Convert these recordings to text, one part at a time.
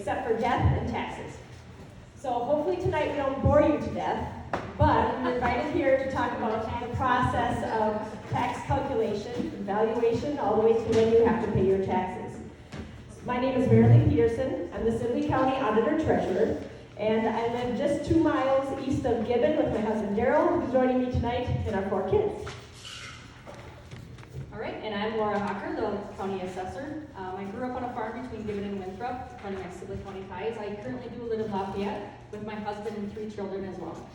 except for death and taxes. So hopefully tonight we don't bore you to death, but we're invited here to talk about the process of tax calculation, valuation, all the way to when you have to pay your taxes. My name is Marilee Peterson. I'm the Sibley County Auditor Treasurer, and I live just 2 miles east of Gibbon with my husband Daryl, who's joining me tonight, and our 4 kids. All right, and I'm Laura Hacker, the County Assessor. I grew up on a farm between Gibbon and Winthrop, running my Sibley County ties. I currently do live in Lafayette with my husband and 3 children as well.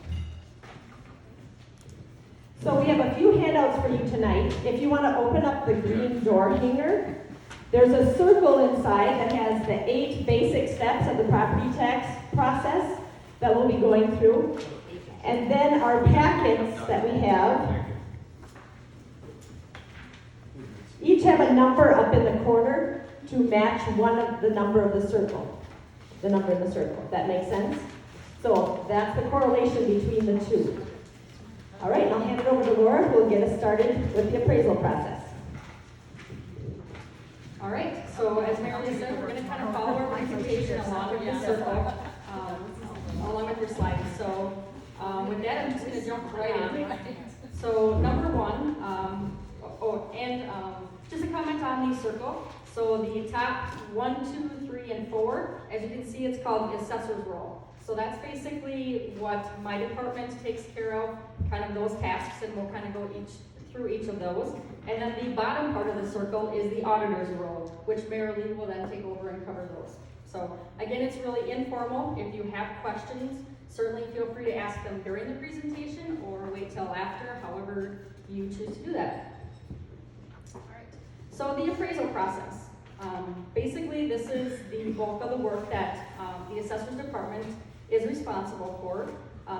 So we have a few handouts for you tonight. If you want to open up the green door hanger, there's a circle inside that has the 8 basic steps of the property tax process that we'll be going through. And then our packets that we have each have a number up in the corner to match one of the number of the circle. The number in the circle. That makes sense? So that's the correlation between the two. All right, I'll hand it over to Laura, who will get us started with the appraisal process. All right, so as Marilee said, we're going to kind of follow our presentation along with the circle, along with your slides. So with that, I'm just going to jump right in. So number one, just a comment on the circle. So the top 1, 2, 3, and 4, as you can see, it's called the assessor's role. So that's basically what my department takes care of, kind of those tasks, and we'll kind of go through each of those. And then the bottom part of the circle is the auditor's role, which Marilee will then take over and cover those. So again, it's really informal. If you have questions, certainly feel free to ask them during the presentation or wait till after, however you choose to do that. So the appraisal process. Basically, this is the bulk of the work that the assessor's department is responsible for.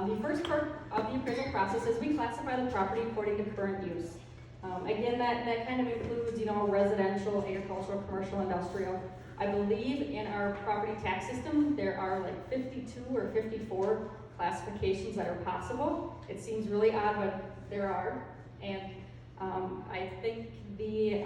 The first part of the appraisal process is we classify the property according to current use. Again, that kind of includes, residential, agricultural, commercial, industrial. I believe in our property tax system, there are like 52 or 54 classifications that are possible. It seems really odd, but there are. And I think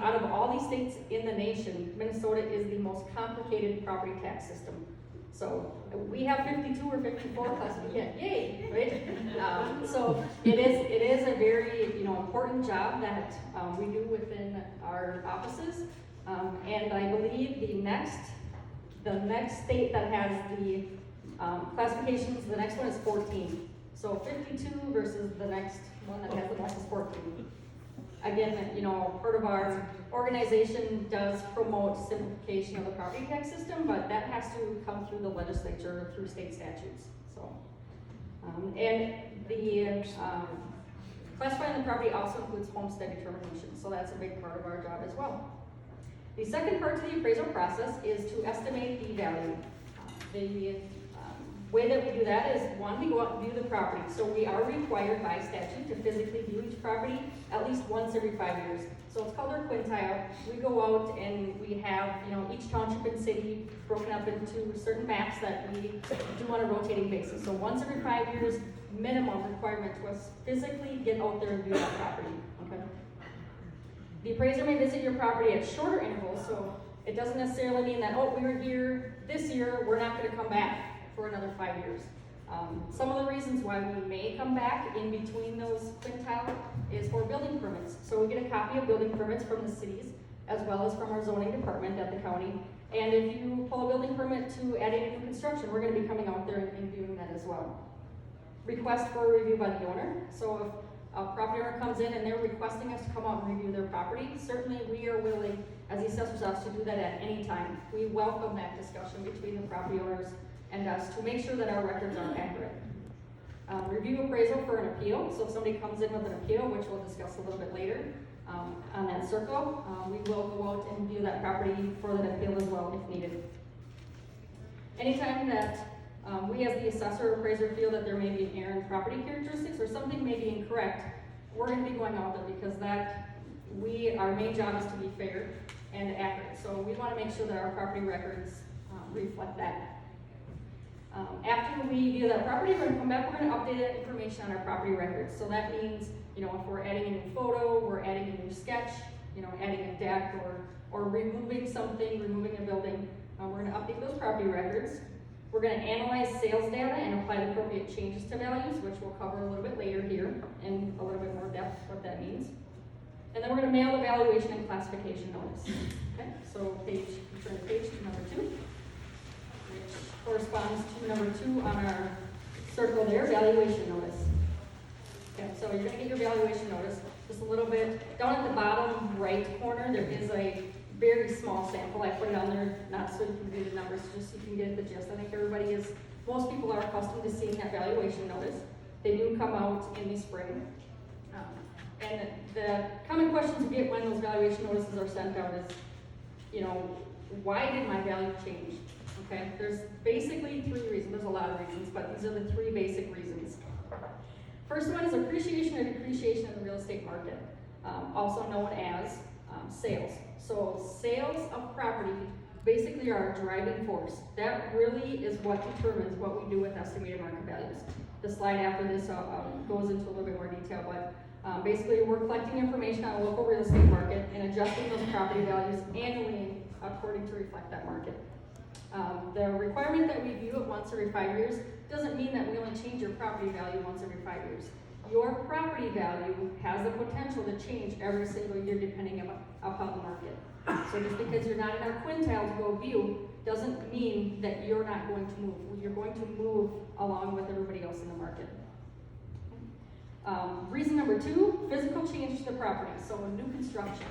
out of all these states in the nation, Minnesota is the most complicated property tax system. So we have 52 or 54 classifications, yay, right? So it is a very important job that we do within our offices. And I believe the next state that has the classifications, the next one is 14. So 52 versus the next one that has the most is 14. Again, part of our organization does promote simplification of the property tax system, but that has to come through the legislature, through state statutes. So, and the classifying the property also includes homestead determination, so that's a big part of our job as well. The second part to the appraisal process is to estimate the value. The way that we do that is, one, we go out and view the property. So we are required by statute to physically view each property at least once every 5 years. So it's called our quintile. We go out and we have, each township and city broken up into certain maps that we do on a rotating basis. So once every 5 years, minimum requirement was physically get out there and view that property. Okay. The appraiser may visit your property at shorter intervals, so it doesn't necessarily mean that, we were here this year, we're not going to come back for another 5 years. Some of the reasons why we may come back in between those quintile is for building permits. So we get a copy of building permits from the cities as well as from our zoning department at the county. And if you pull a building permit to add any new construction, we're going to be coming out there and viewing that as well. Request for a review by the owner. So if a property owner comes in and they're requesting us to come out and review their property, certainly we are willing, as the assessor's office, to do that at any time. We welcome that discussion between the property owners and us to make sure that our records are accurate. Review appraisal for an appeal. So if somebody comes in with an appeal, which we'll discuss a little bit later on that circle, we will go out and view that property for that appeal as well if needed. Anytime that we as the assessor or appraiser feel that there may be an error in property characteristics or something may be incorrect, we're going to be going out there because our main job is to be fair and accurate. So we want to make sure that our property records reflect that. After we view that property, we're going to come back, we're going to update that information on our property records. So that means, if we're adding a new photo, we're adding a new sketch, adding a deck or removing something, removing a building, We're gonna update those property records. We're gonna analyze sales data and apply the appropriate changes to values, which we'll cover a little bit later here in a little bit more depth what that means. And then we're gonna mail the valuation and classification notice. Okay, so turn to page number 2, which corresponds to number 2 on our circle there, valuation notice. Okay, so you're gonna get your valuation notice. Just a little bit, down at the bottom right corner, there is a very small sample. I put it on there, not so you can read the numbers, just so you can get the gist. I think most people are accustomed to seeing that valuation notice. They do come out in the spring. And the common questions we get when those valuation notices are sent out is, why did my value change? Okay, there's basically 3 reasons. There's a lot of reasons, but these are the 3 basic reasons. First one is appreciation or depreciation in the real estate market, also known as sales. So sales of property basically are a driving force. That really is what determines what we do with estimated market values. The slide after this goes into a little bit more detail, but basically we're collecting information on the local real estate market and adjusting those property values annually according to reflect that market. The requirement that we view it once every 5 years doesn't mean that we only change your property value once every 5 years. Your property value has the potential to change every single year depending upon the market. So just because you're not in our quintile to go view doesn't mean that you're not going to move. You're going to move along with everybody else in the market. Reason number 2, physical change to the property. So new construction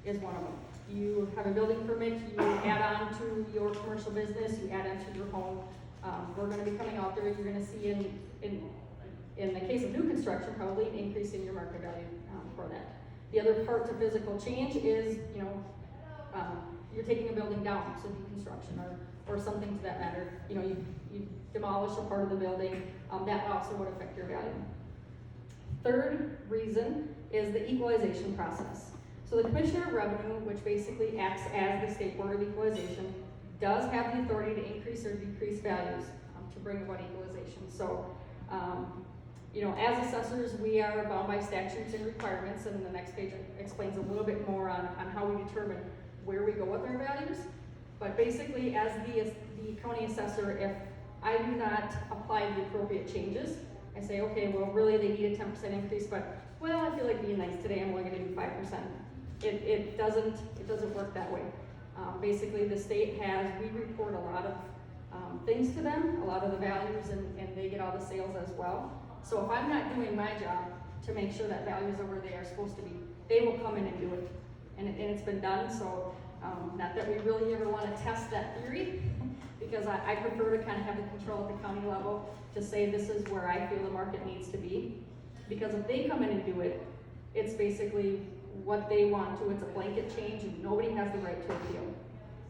is one of them. You have a building permit, you add on to your commercial business, you add on to your home. We're going to be coming out there, you're going to see in the case of new construction, probably an increase in your market value for that. The other part to physical change is, you're taking a building down, so deconstruction or something to that matter. You demolish a part of the building, that also would affect your value. Third reason is the equalization process. So the Commissioner of Revenue, which basically acts as the State Board of Equalization, does have the authority to increase or decrease values to bring about equalization. So, as assessors, we are bound by statutes and requirements, and the next page explains a little bit more on how we determine where we go with our values. But basically, as the county assessor, if I do not apply the appropriate changes, I say, okay, well, really they need a 10% increase, but, well, I feel like being nice today, I'm only gonna do 5%. It doesn't work that way. Basically, the state we report a lot of things to them, a lot of the values, and they get all the sales as well. So if I'm not doing my job to make sure that values are where they are supposed to be, they will come in and do it. And it's been done, so not that we really ever want to test that theory, because I prefer to kind of have the control at the county level to say this is where I feel the market needs to be. Because if they come in and do it, it's basically what they want to. It's a blanket change and nobody has the right to appeal.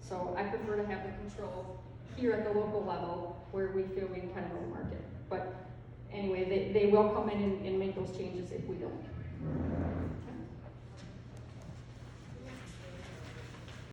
So I prefer to have the control here at the local level where we feel we can kind of know the market. But anyway, they will come in and make those changes if we don't.